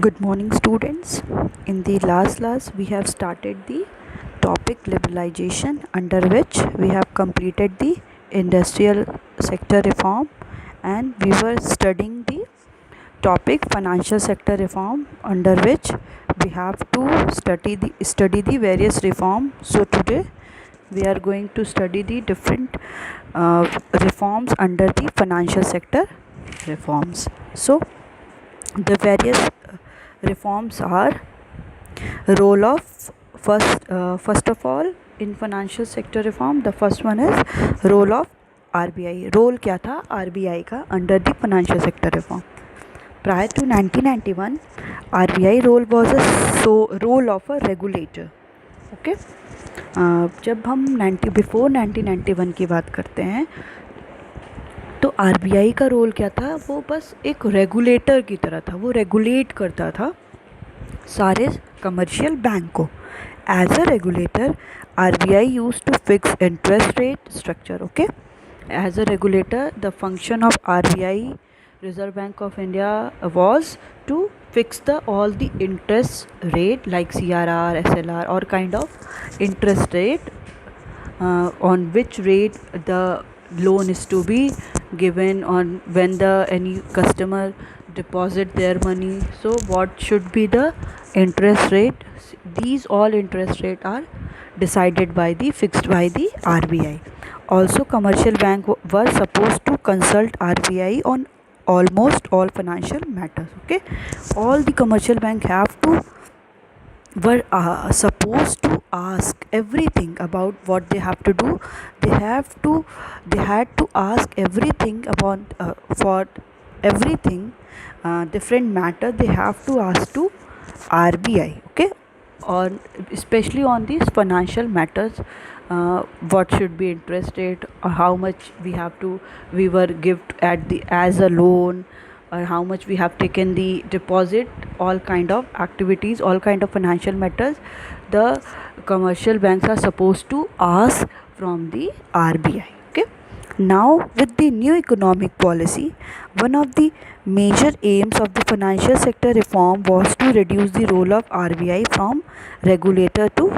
Good morning, students. In the last class, we have started the topic liberalization, under which we have completed the industrial sector reform, and we were studying the topic financial sector reform, under which we have to study the various reform. So today we are going to study the different reforms under the financial sector reforms. So the various reforms are role of first of all in financial sector reform. The first one is role of RBI. Role क्या था RBI का under the financial sector reform? Prior to 1991, RBI role was a role of a regulator. Okay. जब हम before 1991 की बात करते हैं तो आरबीआई का रोल क्या था? वो बस एक रेगुलेटर की तरह था. वो रेगुलेट करता था सारे कमर्शियल बैंक को. As a regulator RBI use to fix interest rate structure. Okay. As a regulator the function of RBI Reserve Bank of India was to fix all the interest rate like CRR, SLR or kind of interest rate on which rate the loan is to be given, on when any customer deposit their money. So what should be the interest rate? These all interest rate are decided by the fixed by the RBI. Also commercial bank were supposed to consult RBI on almost all financial matters. Okay, all the commercial bank have to were supposed to ask everything about what they have to do. They had to ask everything about for everything different matter they have to ask to RBI. Okay, or especially on these financial matters, what should be interest rate, or how much we were given at the as a loan, or how much we have taken the deposit. All kind of activities, all kind of financial matters, the commercial banks are supposed to ask from the RBI. Okay. Now with the new economic policy, one of the major aims of the financial sector reform was to reduce the role of RBI from regulator to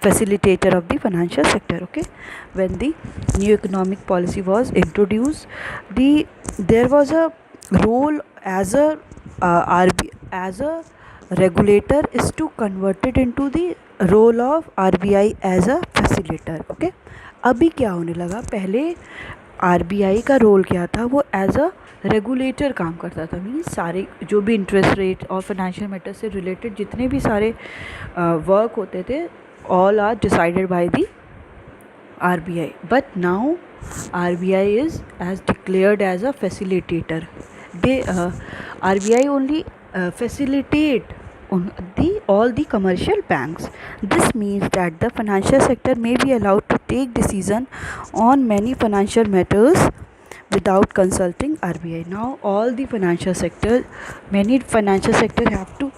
facilitator of the financial sector. Okay, when the new economic policy was introduced, there was a role as a as a regulator is to convert it into the role of RBI as a facilitator. Okay, अभी क्या होने लगा? पहले RBI का role क्या था? वो as a regulator काम करता था. मीन्स सारे जो भी इंटरेस्ट रेट और फाइनेंशियल मैटर से रिलेटेड जितने भी सारे वर्क होते थे, all are decided by the RBI. But now RBI is as declared as a facilitator. RBI only facilitate on all the commercial banks. This means that the financial sector may be allowed to take decision on many financial matters without consulting RBI. Now all the financial sector, many financial sector have to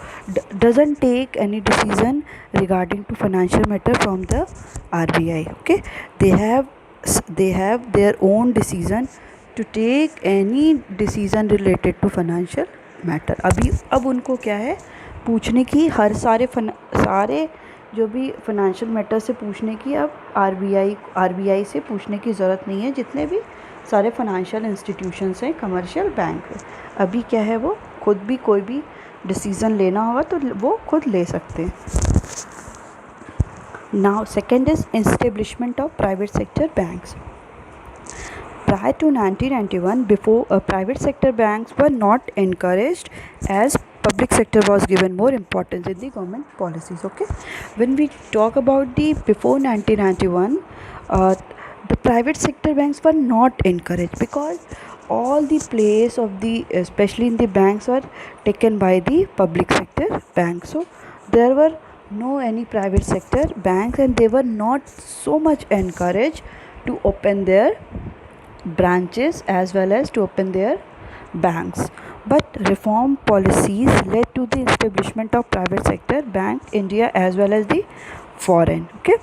doesn't take any decision regarding to financial matter from the RBI. Okay, they have their own decision to take any decision related to financial matter. अब उनको क्या है पूछने की, हर सारे जो भी financial matter से पूछने की अब आरबीआई से पूछने की ज़रूरत नहीं है. जितने भी सारे फाइनेंशियल इंस्टीट्यूशंस हैं, कमर्शियल बैंक है, अभी क्या है वो खुद भी कोई भी डिसीज़न लेना होगा तो वो खुद ले सकते हैं. Now second is establishment of private sector banks. Prior to 1991, before private sector banks were not encouraged, as public sector was given more importance in the government policies. Okay, when we talk about the before 1991, the private sector banks were not encouraged because all the place of the especially in the banks were taken by the public sector banks. So there were no any private sector banks, and they were not so much encouraged to open their branches as well as to open their banks. But reform policies led to the establishment of private sector bank India as well as the foreign. Okay,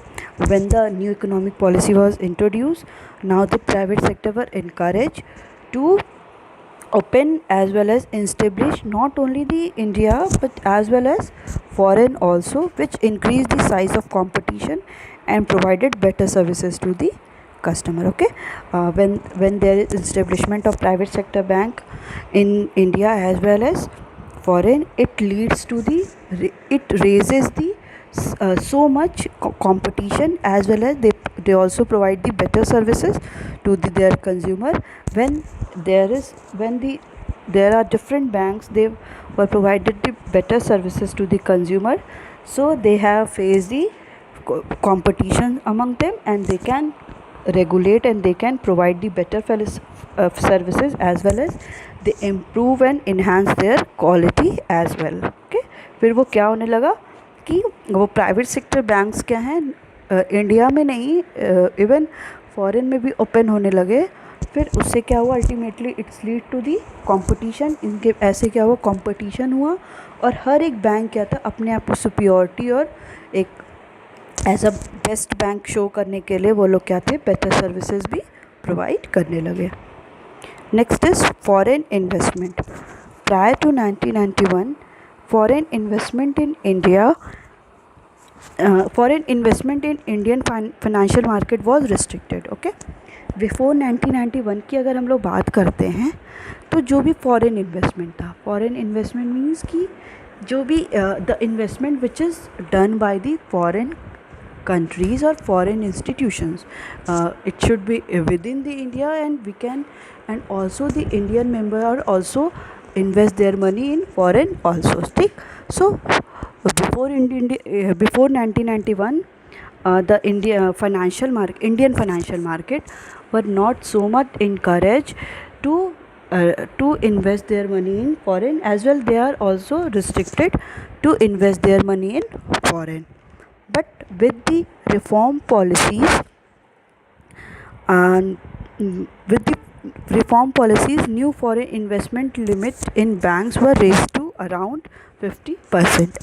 when the new economic policy was introduced, now the private sector were encouraged to open as well as establish not only the India but as well as foreign also, which increased the size of competition and provided better services to the customer. Okay, when there is establishment of private sector bank in India as well as foreign, it leads to the it raises the so much competition, as well as they also provide the better services to their consumer. When there are different banks, they were provided the better services to the consumer, so they have faced the competition among them, and they can regulate and they can provide the better services, as well as they improve and enhance their quality as well. Okay, फिर वो क्या होने लगा कि वो private sector banks क्या हैं, India में नहीं, इवन फॉरेन में भी ओपन होने लगे। फिर उससे क्या हुआ, ultimately it's lead to the competition. इनके ऐसे क्या हुआ, कंपटीशन हुआ, और हर एक बैंक क्या था, अपने आप को सुपियोरिटी और एक as a best bank show करने के लिए वो लोग क्या थे, बेटर सर्विसेज भी प्रोवाइड करने लगे। Next is foreign investment. Prior to 1991 foreign investment in India foreign investment in Indian financial market was restricted. Okay, before 1991 की अगर हम लोग बात करते हैं तो जो भी फॉरेन इन्वेस्टमेंट था, फॉरेन इन्वेस्टमेंट मीन्स कि जो भी the investment which is done by the foreign countries or foreign institutions, it should be within the India, and we can, and also the Indian member are also invest their money in foreign also. ठीक, so before 1991 the Indian financial market were not so much encouraged to invest their money in foreign, as well they are also restricted to invest their money in foreign. But with the reform policies and with the reform policies, new foreign investment limit in banks were raised to around 50%.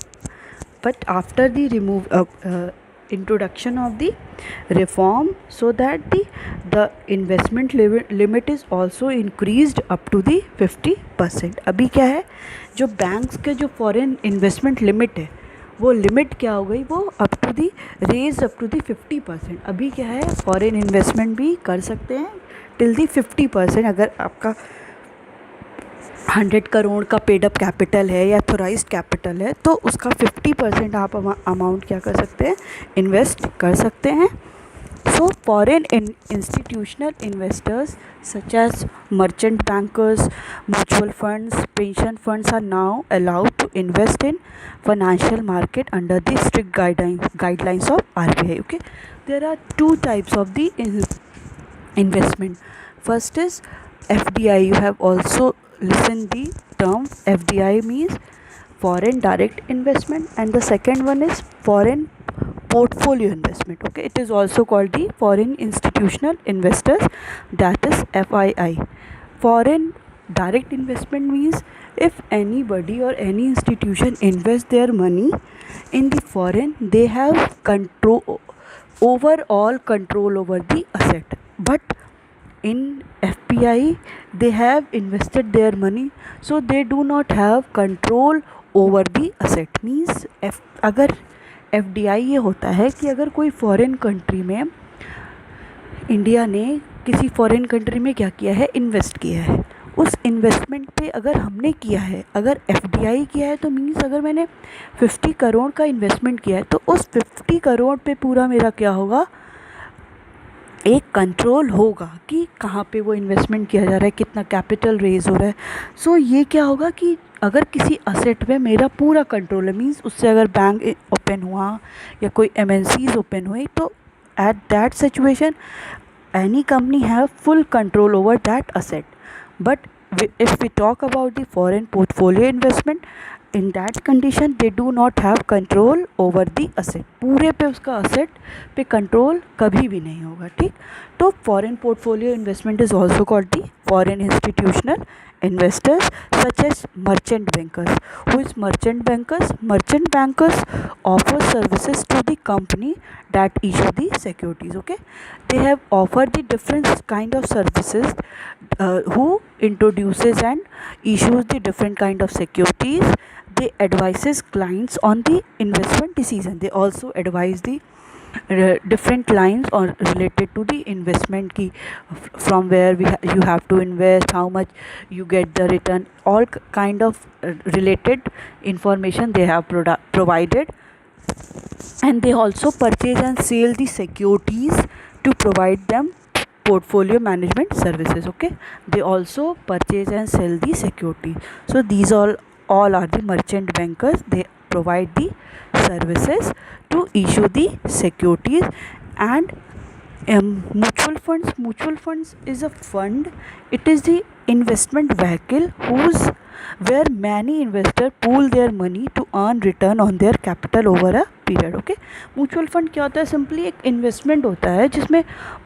But after the introduction of the reform, so that the investment limit is also increased up to the 50%. अभी क्या है, जो banks के जो foreign investment limit है, वो limit क्या हो गई, वो अप टू दी 50%। अभी क्या है, फॉरेन इन्वेस्टमेंट भी कर सकते हैं टिल दी 50%। अगर आपका 100 करोड़ का पेड अप कैपिटल है या ऑथोराइज्ड कैपिटल है, तो उसका 50% आप अमाउंट क्या कर सकते हैं, इन्वेस्ट कर सकते हैं। So foreign institutional investors such as merchant bankers, mutual funds, pension funds are now allowed to invest in financial market under the strict guidelines of RBI. Okay, there are two types of the investment. First is FDI. You have also listened the term FDI, means foreign direct investment, and the second one is foreign portfolio investment. Okay, it is also called the foreign institutional investors, that is FII. Foreign direct investment means if anybody or any institution invest their money in the foreign, they have overall control over the asset. But in FPI, they have invested their money, so they do not have control over the asset. Means अगर FDI ये होता है कि अगर कोई foreign country में, India ने किसी फॉरेन कंट्री में क्या किया है, इन्वेस्ट किया है, उस इन्वेस्टमेंट पे अगर हमने किया है, अगर FDI किया है, तो मीन्स अगर मैंने 50 करोड़ का इन्वेस्टमेंट किया है, तो उस 50 करोड़ पे पूरा मेरा क्या होगा, एक कंट्रोल होगा कि कहाँ पे वो इन्वेस्टमेंट किया जा रहा है, कितना कैपिटल रेज हो रहा है। सो ये क्या होगा कि अगर किसी असेट पे मेरा पूरा कंट्रोल है, मीन्स उससे अगर बैंक ओपन हुआ या कोई MNCs ओपन हुई, तो at that situation any company have full control over that asset. But if we talk about the foreign portfolio investment, in that condition they do not have control over the asset. पूरे पे उसका asset पे control कभी भी नहीं होगा। ठीक, तो foreign portfolio investment is also called the foreign institutional investors such as merchant bankers. Who is merchant bankers? Merchant bankers offer services to the company that issue the securities. Okay, they have offered the different kind of services, who introduces and issues the different kind of securities. They advises clients on the investment decision. They also advise the different lines or related to the investment key, from where you have to invest, how much you get the return, all kind of related information they have provided. And they also purchase and sell the securities to provide them portfolio management services. Okay, they also purchase and sell the security. So these all are the merchant bankers. They provide the services to issue the securities. And mutual funds is a fund. It is the investment vehicle whose where many investors pool their money to earn return on their capital over a period. Okay, mutual fund क्या होता है? Simply एक investment होता है जिसमें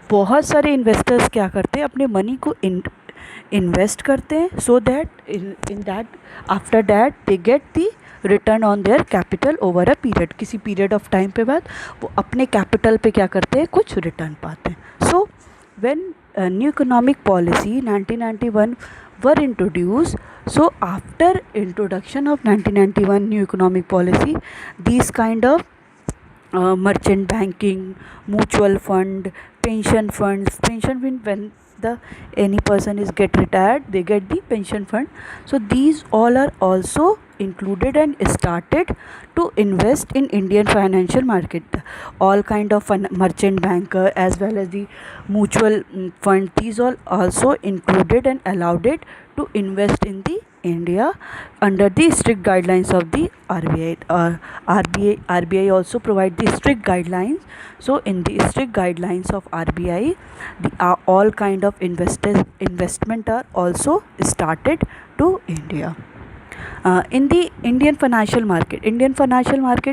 बहुत सारे investors क्या करते हैं, अपने मनी को इन्वेस्ट करते हैं, so that in that after that they get the return on their capital over a period. किसी पीरियड ऑफ टाइम पे बाद वो अपने कैपिटल पे क्या करते हैं, कुछ रिटर्न पाते हैं. So when new economic policy 1991 were introduced, so after introduction of 1991 new economic policy, these kind of merchant banking, mutual fund, pension funds, pension fund, when the any person is get retired, they get the pension fund. So these all are also included and started to invest in Indian financial market. All kind of merchant banker as well as the mutual fund, these all also included and allowed it to invest in the India under the strict guidelines of the RBI. RBI also provide the strict guidelines. So in the strict guidelines of RBI, all kind of investment are also started to India. In the Indian financial market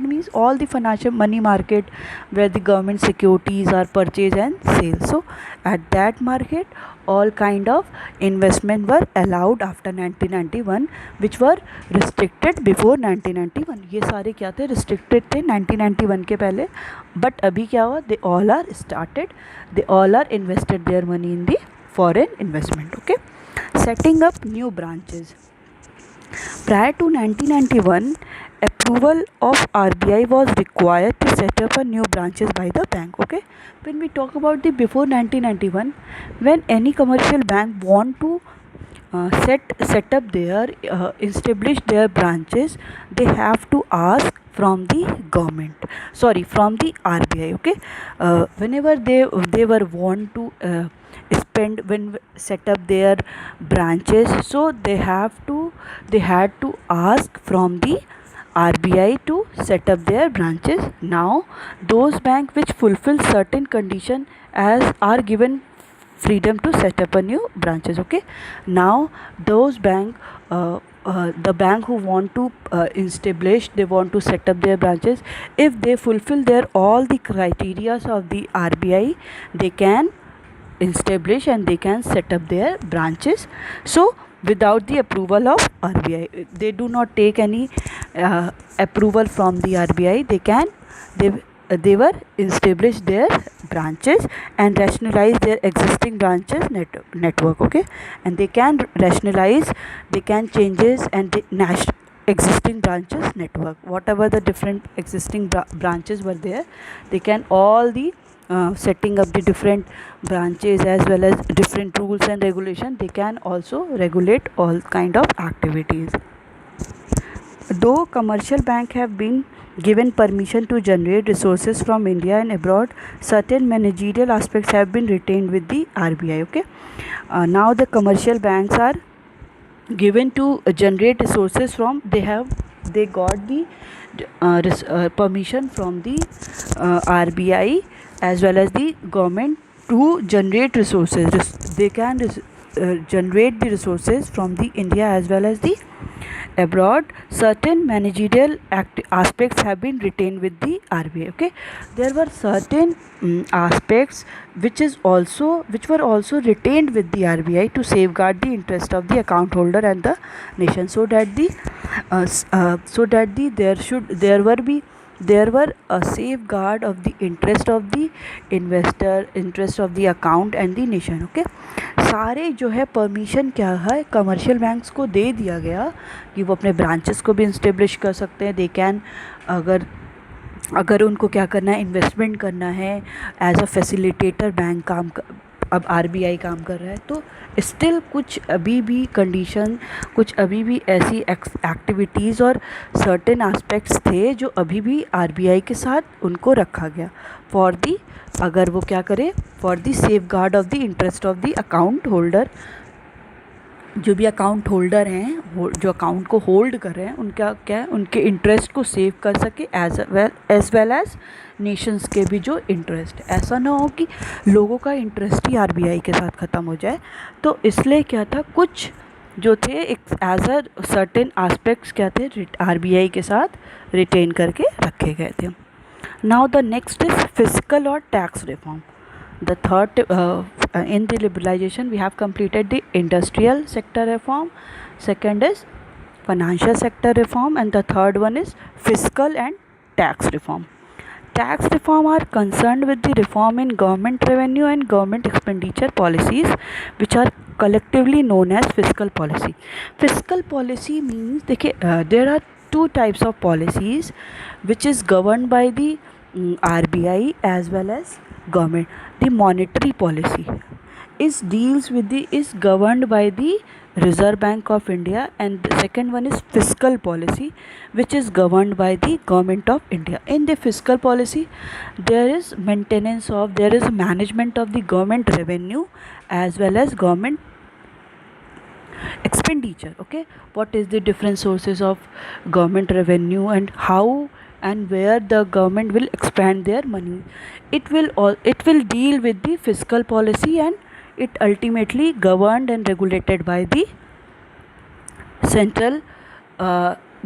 means all the financial money market where the government securities are purchased and sale. So at that market all kind of investment were allowed after 1991, which were restricted before 1991. ये सारे क्या थे, restricted थे 1991 के पहले, but अभी क्या हुआ, they all are started, they all are invested their money in the foreign investment. Okay, setting up new branches. Prior to 1991, approval of RBI was required to set up a new branches by the bank. Okay, when we talk about the before 1991, when any commercial bank want to set up their establish their branches, they have to ask from the government, from the RBI. Okay, whenever they were want to spend when set up their branches, so they had to ask from the RBI to set up their branches. Now those banks which fulfill certain condition as are given freedom to set up a new branches. Okay, now those the bank who want to establish, they want to set up their branches, if they fulfill their all the criteria of the RBI, they can establish and they can set up their branches. So without the approval of RBI, they do not take any approval from the RBI, they were establish their branches and rationalize their existing branches network. Okay, and they can rationalize, they can changes and the existing branches network, whatever the different existing branches were there, they can all the setting up the different branches as well as different rules and regulation, they can also regulate all kind of activities. Though commercial banks have been given permission to generate resources from India and abroad, certain managerial aspects have been retained with the RBI. Okay, now the commercial banks are given to generate resources from, they got the permission from the RBI as well as the government to generate resources. They can generate the resources from the India as well as the abroad, certain managerial aspects have been retained with the RBI. Okay, there were certain aspects which were also retained with the RBI to safeguard the interest of the account holder and the nation, so that there were a safeguard of the interest of the investor, interest of the account and the nation. Okay, सारे जो है permission क्या है commercial banks को दे दिया गया कि वो अपने ब्रांचेस को भी इंस्टेब्लिश कर सकते हैं. दे कैन, अगर उनको क्या करना है, इन्वेस्टमेंट करना है एज अ फैसिलिटेटर बैंक अब आरबीआई काम कर रहा है. तो स्टिल कुछ अभी भी कंडीशन, कुछ अभी भी ऐसी एक्टिविटीज़ और सर्टेन एस्पेक्ट्स थे जो अभी भी आरबीआई के साथ उनको रखा गया फॉर दी, अगर वो क्या करे, for the safe guard of the interest of the account holder. जो भी अकाउंट होल्डर हैं, जो अकाउंट को होल्ड कर रहे हैं, उनका क्या है, उनके इंटरेस्ट को सेव कर सके एज वेल एज नेशंस के भी जो इंटरेस्ट. ऐसा ना हो कि लोगों का इंटरेस्ट ही आरबीआई के साथ ख़त्म हो जाए. तो इसलिए क्या था, कुछ जो थे एक एज अ सर्टेन एस्पेक्ट्स क्या थे, आरबीआई के साथ रिटेन करके रखे गए थे. Now the next is physical और tax reform. The third in the liberalization we have completed the industrial sector reform, second is financial sector reform, and the third one is fiscal and tax reform. Tax reform are concerned with the reform in government revenue and government expenditure policies, which are collectively known as fiscal policy. Fiscal policy means देखिए there are two types of policies which is governed by the RBI as well as government. The monetary policy is governed by the Reserve Bank of India, and the second one is fiscal policy, which is governed by the Government of India. In the fiscal policy, there is management of the government revenue as well as government expenditure. Okay, what is the different sources of government revenue and how and where the government will expand their money. It will deal with the fiscal policy, and it ultimately governed and regulated by the central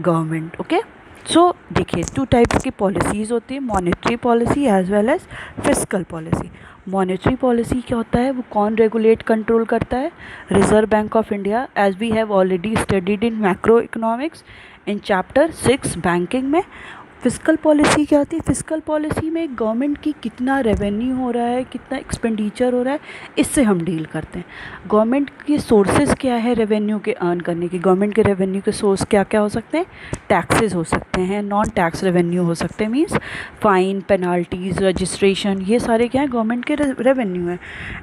government. Okay, so देखिए two types की policies होती है, monetary policy as well as physical policy. Monetary policy क्या होता है, वो कौन regulate control करता है, reserve bank of India, as we have already studied in macroeconomics in chapter 6 banking में. फिजिकल पॉलिसी क्या होती है, फिजिकल पॉलिसी में गवर्नमेंट की कितना रेवेन्यू हो रहा है, कितना एक्सपेंडिचर हो रहा है, इससे हम डील करते हैं. गवर्नमेंट के सोर्सेज क्या है रेवेन्यू के अर्न करने की, गवर्नमेंट के रेवेन्यू के सोर्स क्या क्या हो सकते हैं, टैक्सेस हो सकते हैं, नॉन टैक्स रेवेन्यू हो सकते हैं, मीन्स फाइन, पेनाल्टीज़, रजिस्ट्रेशन, ये सारे क्या है गवर्नमेंट के रेवेन्यू है.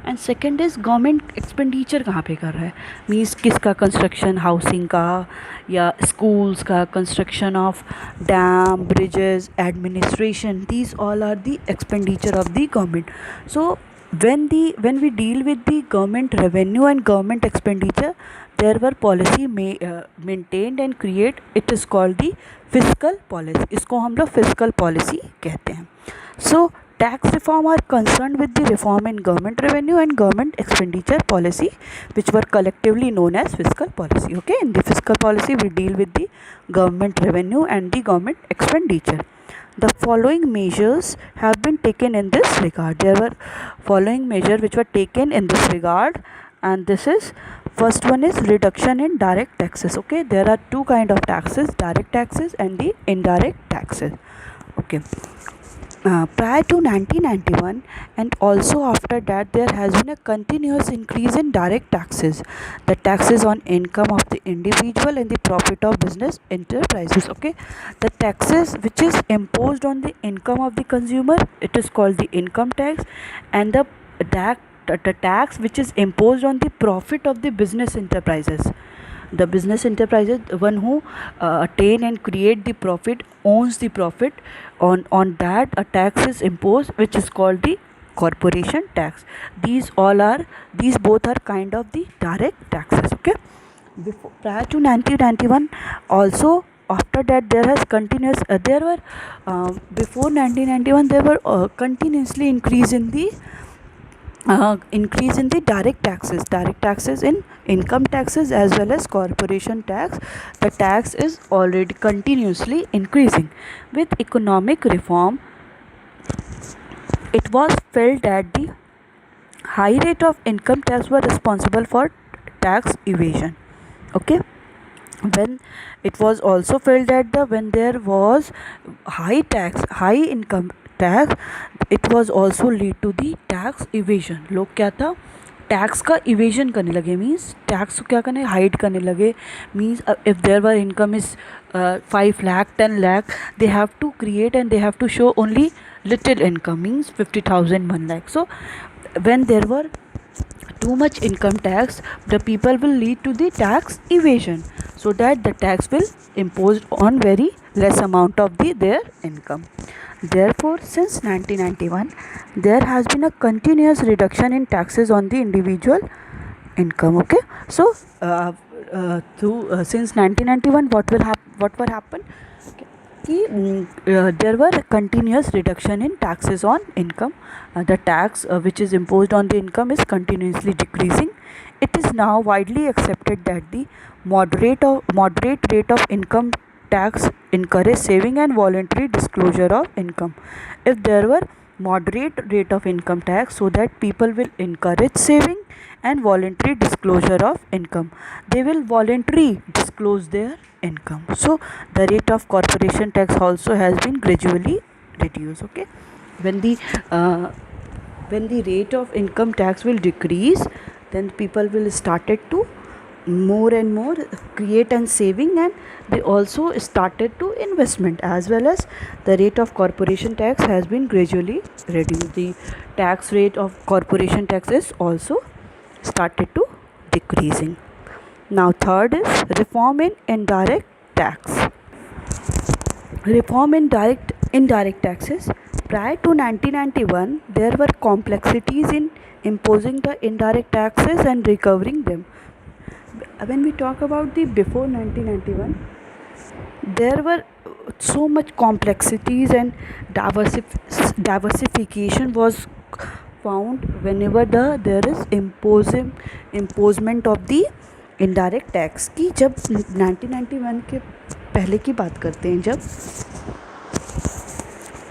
And second is government expenditure कहाँ पे कर रहा है, मीन्स किसका कंस्ट्रक्शन, हाउसिंग का या स्कूल्स का, construction of dam, bridges, administration, these all are the expenditure of the government. So when we deal with the government revenue and government expenditure, there were policy maintained and create, it is called the fiscal policy. इसको हम लोग fiscal policy कहते हैं. So tax reform are concerned with the reform in government revenue and government expenditure policy, which were collectively known as fiscal policy. Okay, in the fiscal policy we deal with the government revenue and the government expenditure. The following measures have been taken in this regard. There were following measures which were taken in this regard, and this is, first one is reduction in direct taxes. Okay, there are two kind of taxes, direct taxes and the indirect taxes. Okay. Prior to 1991 and also after that, there has been a continuous increase in direct taxes, the taxes on income of the individual and the profit of business enterprises. Okay, the taxes which is imposed on the income of the consumer, it is called the income tax, and the tax which is imposed on the profit of the business enterprises. The business enterprises, the one who attain and create the profit, owns the profit, on that a tax is imposed, which is called the corporation tax. These both are kind of the direct taxes. Okay, prior to 1991, also after that there has continuous there were before 1991 there were continuously increase in the direct taxes in income taxes as well as corporation tax, the tax is already continuously increasing. With economic reform, it was felt that the high rate of income tax were responsible for tax evasion. Okay, when it was also felt that when there was high income tax, it was also lead to the tax evasion. लोग क्या था, tax का evasion करने लगे, means tax को क्या करने, hide करने लगे. Means if there were income is 5 lakh 10 lakh, they have to create and they have to show only little income, means 50,000 1 lakh. So when there were too much income tax, the people will lead to the tax evasion, so that the tax will imposed on very less amount of their income. Therefore, since 1991, there has been a continuous reduction in taxes on the individual income. Okay, so since 1991, what will happen? There were continuous reduction in taxes on income. The tax which is imposed on the income is continuously decreasing. It is now widely accepted that the moderate rate of income tax encourage saving and voluntary disclosure of income. If there were moderate rate of income tax, so that people will encourage saving and voluntary disclosure of income, they will voluntarily disclose their income. So the rate of corporation tax also has been gradually reduced. Okay, when the rate of income tax will decrease, then people will started to more and more create and saving, and they also started to investment, as well as the rate of corporation tax has been gradually reduced. The tax rate of corporation tax is also started to decreasing. Now third is reform in indirect tax. Reform in indirect taxes. Prior to 1991, there were complexities in imposing the indirect taxes and recovering them. When we talk about the before 1991, there were so much complexities and diversification was found whenever there is imposement of the indirect tax की. जब 1991 के पहले की बात करते हैं जब,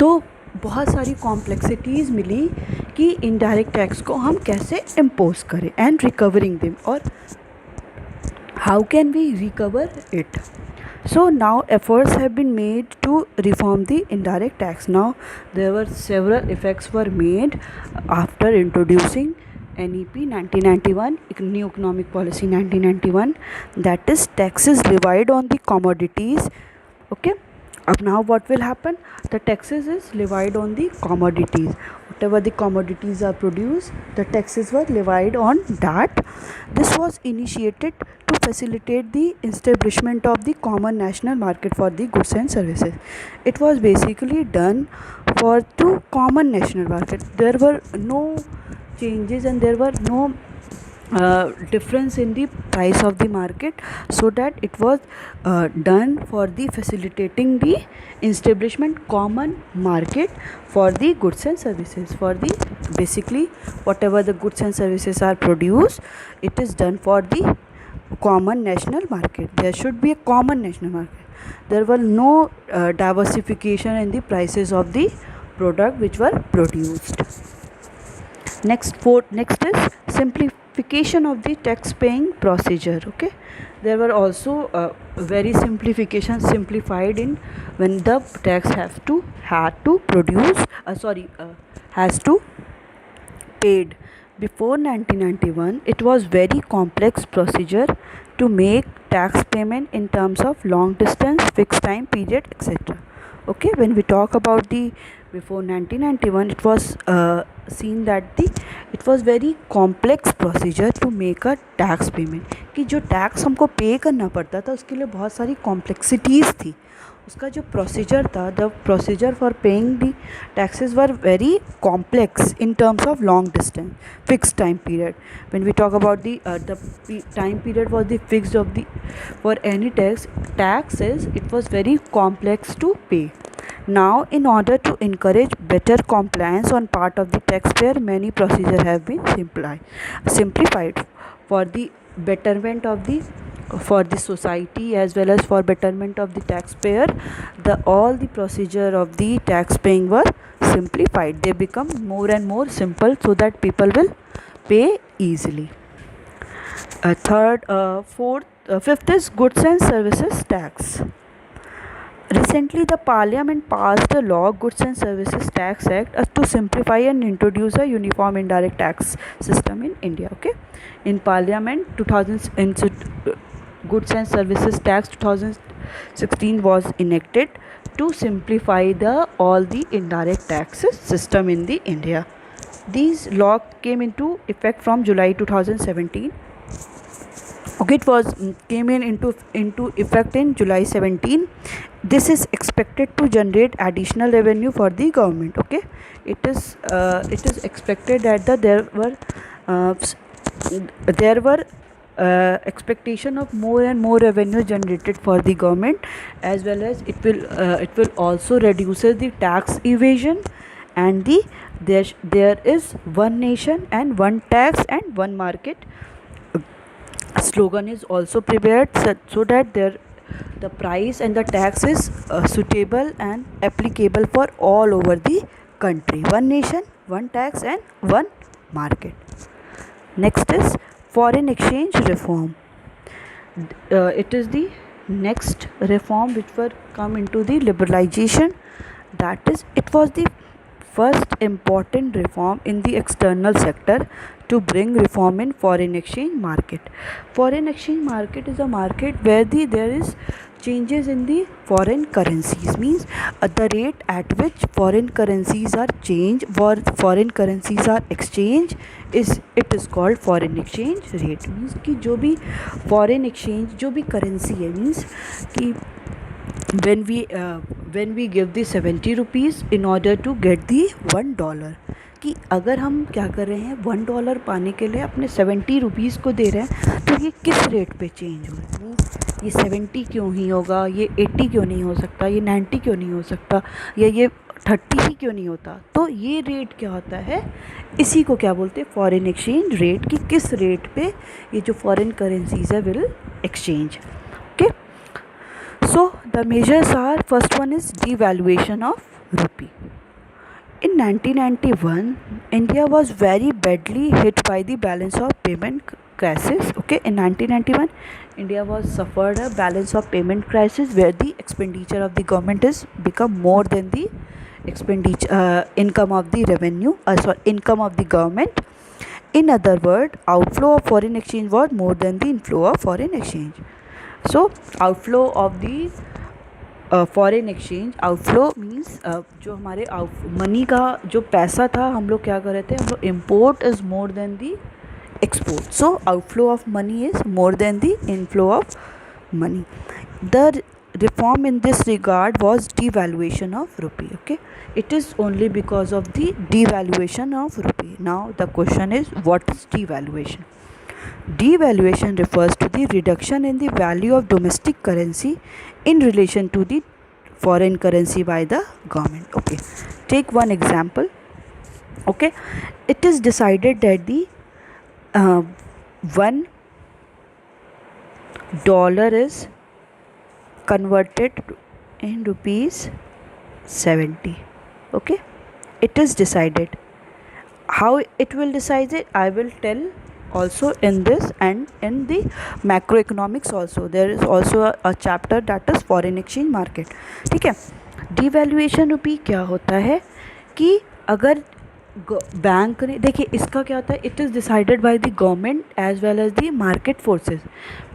तो बहुत सारी कॉम्प्लेक्सिटीज़ मिली कि इनडायरेक्ट टैक्स को हम कैसे इम्पोज करें एंड रिकवरिंग देम, और how can we recover it. So now efforts have been made to reform the indirect tax. Now there were several effects were made after introducing NEP 1991, New Economic Policy 1991, that is taxes levied on the commodities. Okay, now what will happen? The taxes is levied on the commodities. Whatever the commodities are produced, the taxes were levied on that. This was initiated to facilitate the establishment of the common national market for the goods and services. It was basically done for the common national market. There were no changes and there were no difference in the price of the market, so that it was done for the facilitating the establishment common market for the goods and services. For the basically whatever the goods and services are produced, it is done for the common national market. There should be a common national market. There were no diversification in the prices of the product which were produced. Next is simplification of the tax paying procedure. Okay, there were also very simplified in when the tax had to paid. Before 1991, it was very complex procedure to make tax payment in terms of long distance, fixed time period, etc. Okay, when we talk about the before 1991, it was seen that it was very complex procedure to make a tax payment. कि जो tax हमको पे करना पड़ता था उसके लिए बहुत सारी कॉम्प्लेक्सिटीज़ थी. उसका जो प्रोसीजर था, the procedure for paying the taxes were very complex in terms of long distance, fixed time period. When we talk about the time period was the fixed of the for any taxes, it was very complex to pay. Now, in order to encourage better compliance on part of the taxpayer, many procedures have been simplified. For the betterment of the for the society as well as for betterment of the taxpayer, the all the procedure of the tax paying were simplified. They become more and more simple so that people will pay easily. Fifth is goods and services tax. Recently, the Parliament passed the Law Goods and Services Tax Act to simplify and introduce a uniform indirect tax system in India. Okay, in Parliament, 2000 Goods and Services Tax 2016 was enacted to simplify the all the indirect taxes system in the India. These law came into effect from July 2017. Okay, it was came into effect in July 17. This is expected to generate additional revenue for the government. Okay, it is expected that uh, there were expectation of more and more revenue generated for the government, as well as it will also reduces the tax evasion, and there is one nation and one tax and one market slogan is also prepared, so that the price and the tax is suitable and applicable for all over the country. One nation, one tax and one market. Next is foreign exchange reform. It is the next reform which were come into the liberalization. That is, it was the first important reform in the external sector to bring reform in foreign exchange market. Foreign exchange market is a market where there is changes in the foreign currencies, means the rate at which foreign currencies are changed or foreign currencies are exchanged is called foreign exchange rate. Means कि जो भी foreign exchange जो भी currency है, means कि when we give the 70 rupees in order to get the $1, कि अगर हम क्या कर रहे हैं, $1 पाने के लिए अपने 70 रुपीज़ को दे रहे हैं, तो ये किस रेट पे चेंज हो रहा है? ये 70 क्यों ही होगा, ये 80 क्यों नहीं हो सकता, ये 90 क्यों नहीं हो सकता, या ये 30 ही क्यों नहीं होता? तो ये रेट क्या होता है, इसी को क्या बोलते हैं, फॉरेन एक्सचेंज रेट, कि किस रेट पे ये जो फॉरेन करेंसीज है will exchange. Okay, so the measures are, first one is devaluation of rupee. In 1991, India was very badly hit by the balance of payment crisis. Okay, in 1991, India was suffered a balance of payment crisis where the expenditure of the government is become more than the expenditure income of the revenue, income of the government. In other words, outflow of foreign exchange was more than the inflow of foreign exchange. So outflow of the foreign exchange, outflow means जो हमारे money का जो पैसा था, हम लोग क्या कर रहे थे, हम लोग import is more than the export. So outflow of money is more than the inflow of money. The reform in this regard was devaluation of rupee. Okay, it is only because of the devaluation of rupee. Now the question is, what is devaluation? Devaluation refers to the reduction in the value of domestic currency in relation to the foreign currency by the government. Okay, take one example. Okay, it is decided that the $1 is converted in rupees 70. Okay, it is decided. How it will decide it, I will tell also in this, and in the macroeconomics also there is also a chapter that is foreign exchange market. ठीक है, devaluation रुपी क्या होता है कि अगर bank ने, देखिए इसका क्या होता है, it is decided by the government as well as the market forces.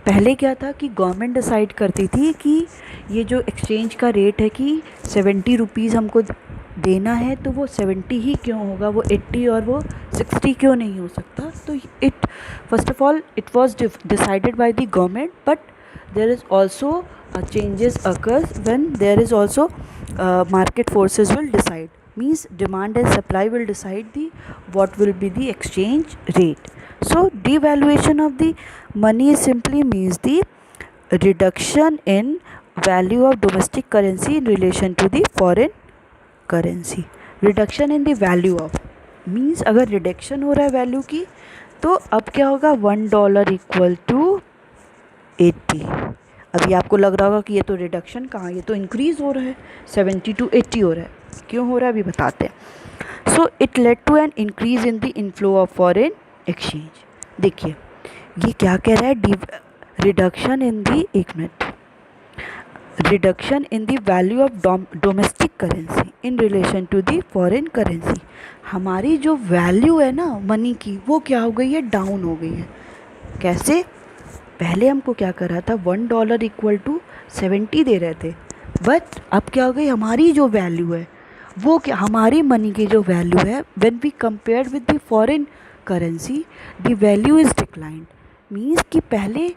पहले क्या था कि गवर्नमेंट डिसाइड करती थी कि ये जो एक्सचेंज का रेट है कि 70 रुपीज़ हमको देना है, तो वो 70 ही क्यों होगा, वो 80 और वो 60 क्यों नहीं हो सकता. तो it first of all it was decided by the government, but there is also changes occurs when there is also market forces will decide. Means demand and supply will decide the what will be the exchange rate. So devaluation of the money simply means the reduction in value of domestic currency in relation to the foreign currency. Reduction in the value of means अगर reduction हो रहा है value की, तो अब क्या होगा, $1 equal to 80। अभी आपको लग रहा होगा कि ये तो रिडक्शन कहाँ, ये तो इंक्रीज़ हो रहा है, 70 टू 80 हो रहा है। क्यों हो रहा है अभी बताते हैं। So it led to an increase in the inflow of foreign exchange. देखिए ये क्या कह रहा है, रिडक्शन इन दी, एक मिनट, reduction in the value of domestic currency in relation to the foreign currency. हमारी जो वैल्यू है ना मनी की, वो क्या हो गई है, डाउन हो गई है। कैसे, पहले हमको क्या कर रहा था, $1 इक्वल टू 70 दे रहे थे, बट अब क्या हो गई, हमारी जो वैल्यू है वो क्या, हमारी मनी की जो वैल्यू है when we compare with the foreign currency the value is declined. Means कि पहले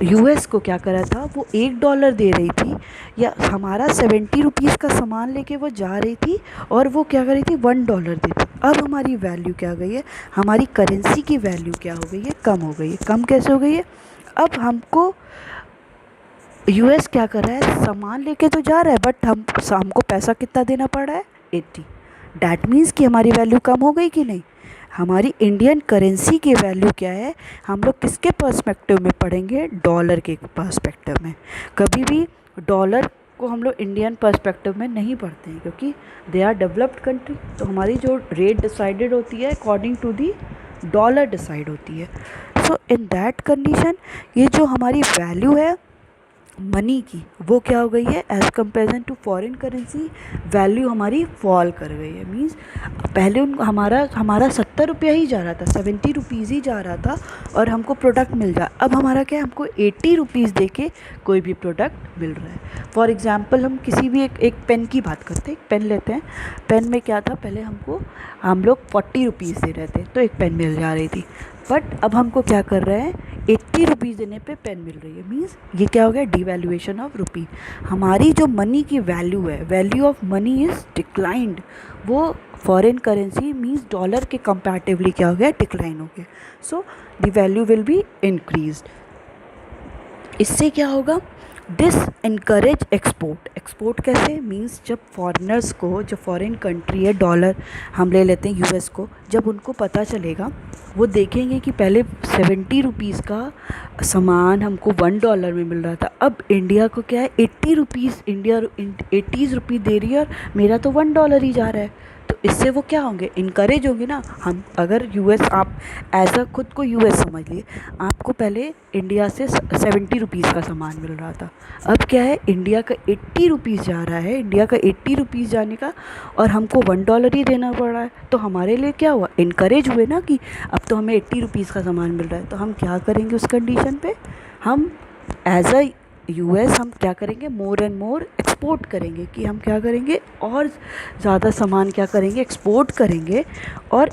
यूएस को क्या करा था, वो $1 दे रही थी, या हमारा 70 रुपीज़ का सामान लेके वो जा रही थी और वो क्या कर रही थी, $1 देती। अब हमारी वैल्यू क्या गई है, हमारी करेंसी की वैल्यू क्या हो गई है, कम हो गई है। कम कैसे हो गई है, अब हमको यूएस क्या कर रहा है, सामान लेके तो जा रहा है, बट हमको पैसा कितना देना पड़ रहा है, 80। डैट मीन्स कि हमारी वैल्यू कम हो गई कि नहीं। हमारी इंडियन करेंसी की वैल्यू क्या है, हम लोग किसके पर्सपेक्टिव में पढ़ेंगे, डॉलर के पर्सपेक्टिव में। कभी भी डॉलर को हम लोग इंडियन पर्सपेक्टिव में नहीं पढ़ते हैं, क्योंकि दे आर डेवलप्ड कंट्री। तो हमारी जो रेट डिसाइडेड होती है according to the dollar decide होती है। सो इन दैट कंडीशन ये जो हमारी वैल्यू है मनी की, वो क्या हो गई है, as comparison to foreign currency value हमारी फॉल कर गई है। मीन्स पहले हमारा 70 रुपया ही जा रहा था, 70 रुपीज़ ही जा रहा था और हमको प्रोडक्ट मिल जा, अब हमारा क्या है, हमको 80 रुपीज़ दे के कोई भी प्रोडक्ट मिल रहा है। फॉर एग्ज़ाम्पल हम किसी भी एक पेन की बात करते हैं, एक पेन लेते हैं। पेन में क्या था, पहले हम लोग 40 रुपीज़ दे रहे थे तो एक पेन मिल जा रही थी, बट अब हमको क्या कर रहे हैं, 80 रुपीज़ देने पे पेन मिल रही है। मीन्स ये क्या हो गया, डिवैल्यूएशन ऑफ रुपी। हमारी जो मनी की वैल्यू है, value of money is declined. वो फॉरेन करेंसी मीन्स डॉलर के कंपैरेटिवली क्या हो गया, डिक्लाइन हो गया। So the value will be increased. इससे क्या होगा, दिस इनकरेज एक्सपोर्ट। एक्सपोर्ट कैसे, मीन्स जब फॉरेनर्स को, जो फॉरेन कंट्री है, डॉलर हम ले लेते हैं यूएस को, जब उनको पता चलेगा, वो देखेंगे कि पहले 70 रुपीज़ का सामान हमको $1 में मिल रहा था, अब इंडिया को क्या है, 80 रुपीज़, इंडिया 80 रुपीज़ दे रही है और मेरा तो $1 ही जा रहा है। तो इससे वो क्या होंगे, इनकरेज होंगे ना। हम अगर यूएस, आप एज अ खुद को यूएस समझ लिए, आपको पहले इंडिया से 70 रुपीज़ का सामान मिल रहा था, अब क्या है, इंडिया का 80 रुपीज़ जा रहा है, इंडिया का 80 रुपीज़ जाने का और हमको $1 ही देना पड़ रहा है। तो हमारे लिए क्या हुआ, इनकरेज हुए ना कि अब तो हमें 80 रुपीज़ का सामान मिल रहा है। तो हम क्या करेंगे उस कंडीशन पे, हम एज अ यूएस हम क्या करेंगे, मोर एंड मोर एक्सपोर्ट करेंगे, कि हम क्या करेंगे, और ज़्यादा सामान क्या करेंगे, एक्सपोर्ट करेंगे। और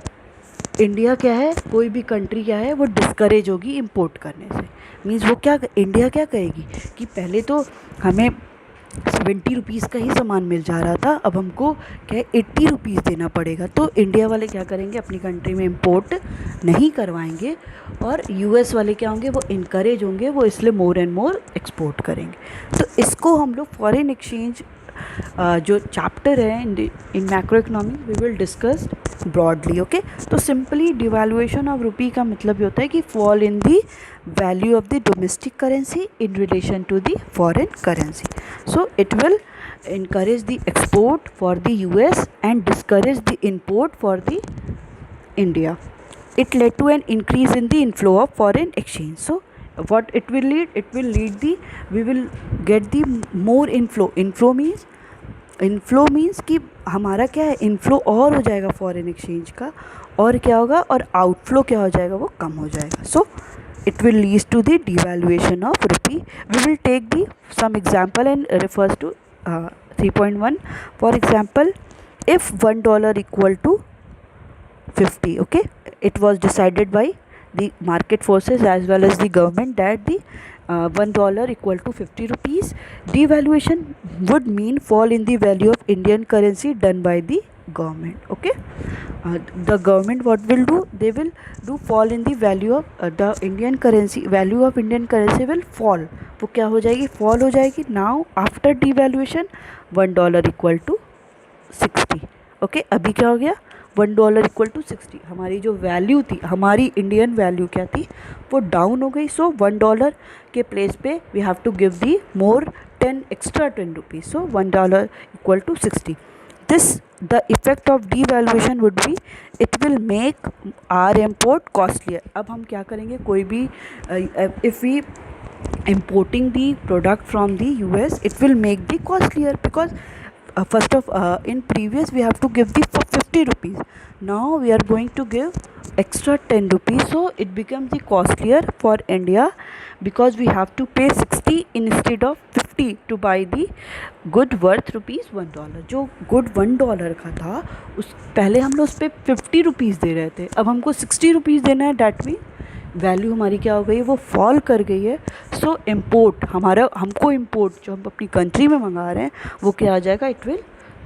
इंडिया क्या है, कोई भी कंट्री क्या है, वो डिस्करेज होगी इंपोर्ट करने से। मीन्स वो क्या, इंडिया क्या करेगी कि पहले तो हमें 70 रुपीज़ का ही सामान मिल जा रहा था, अब हमको क्या है, 80 रुपीज़ देना पड़ेगा। तो इंडिया वाले क्या करेंगे, अपनी कंट्री में इंपोर्ट नहीं करवाएंगे, और यूएस वाले क्या होंगे, वो इनकरेज होंगे, वो इसलिए मोर एंड मोर एक्सपोर्ट करेंगे। तो इसको हम लोग फॉरेन एक्सचेंज जो चैप्टर है in macroeconomy, we will discuss broadly. Okay, तो सिंपली डिवैल्यूएशन ऑफ रुपी का मतलब ये होता है कि fall in the value of the domestic currency in relation to the foreign currency. So it will encourage the export for the US and discourage the import for the India. It led to an increase in the inflow of foreign exchange. So what it will lead, it will lead the, we will get the more inflow. Inflow means कि हमारा क्या है, inflow और हो जाएगा foreign exchange का, और क्या होगा, और आउटफ्लो क्या हो जाएगा, वो कम हो जाएगा। सो it will lead to the devaluation of rupee. We will take the some example and refers to 3.1. For example, if $1 equal to 50, okay, it was decided by the market forces as well as the government that the $1 equal to 50 rupees. Devaluation would mean fall in the value of Indian currency done by the government. Okay, the government what will do, they will do fall in the value of the Indian currency, value of Indian currency will fall. वो क्या हो जाएगी, fall हो जाएगी. Now after devaluation $1 equal to 60. Okay, अभी क्या हो गया, $1 इक्वल टू 60, हमारी जो वैल्यू थी, हमारी इंडियन वैल्यू क्या थी, वो डाउन हो गई. सो $1 के प्लेस पे we have to give the more 10 extra 10 rupees. So $1 equal to 60. This the effect of devaluation would be it will make our import costlier. अब हम क्या करेंगे, कोई भी if we importing the product from the US, it will make the costlier because first of in previous we have to give the for 50 rupees, now we are going to give extra 10 rupees, so it becomes the costlier for India because we have to pay 60 instead of 50 to buy the good worth rupees $1. जो good $1 का था उस पहले हम लोग उस पर 50 rupees दे रहे थे, अब हमको 60 रुपीज़ देना है. डैट मीन वैल्यू हमारी क्या हो गई, वो फॉल कर गई है. सो इम्पोर्ट हमारा, हमको इम्पोर्ट जो हम अपनी कंट्री में मंगा रहे हैं वो क्या आ जाएगा, it will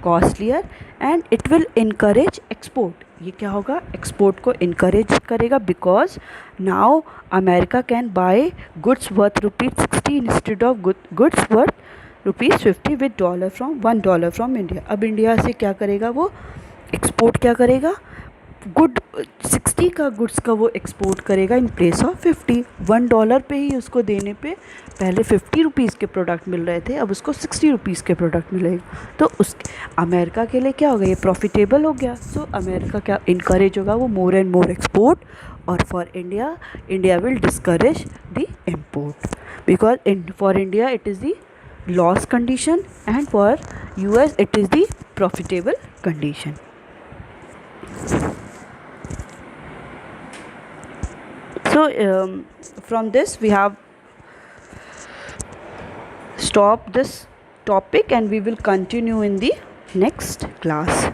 costlier and it will encourage export. ये क्या होगा, एक्सपोर्ट को इनकरेज करेगा because now America can buy goods worth ₹60 instead of goods worth ₹50 with dollar from $1 from India. अब इंडिया से क्या करेगा, वो एक्सपोर्ट क्या करेगा, गुड 60 का गुड्स का वो एक्सपोर्ट करेगा इन प्लेस ऑफ 50. $1 पे ही उसको देने पे पहले 50 रुपीज़ के प्रोडक्ट मिल रहे थे, अब उसको 60 रुपीज़ के प्रोडक्ट मिलेगा. तो उस अमेरिका के लिए क्या हो गया, ये प्रॉफिटेबल हो गया. सो अमेरिका क्या इनकरेज होगा, वो मोर एंड मोर एक्सपोर्ट. और for India, India will discourage the import because for India it is the loss condition and for US it is the profitable condition. So from this we have stopped this topic and we will continue in the next class.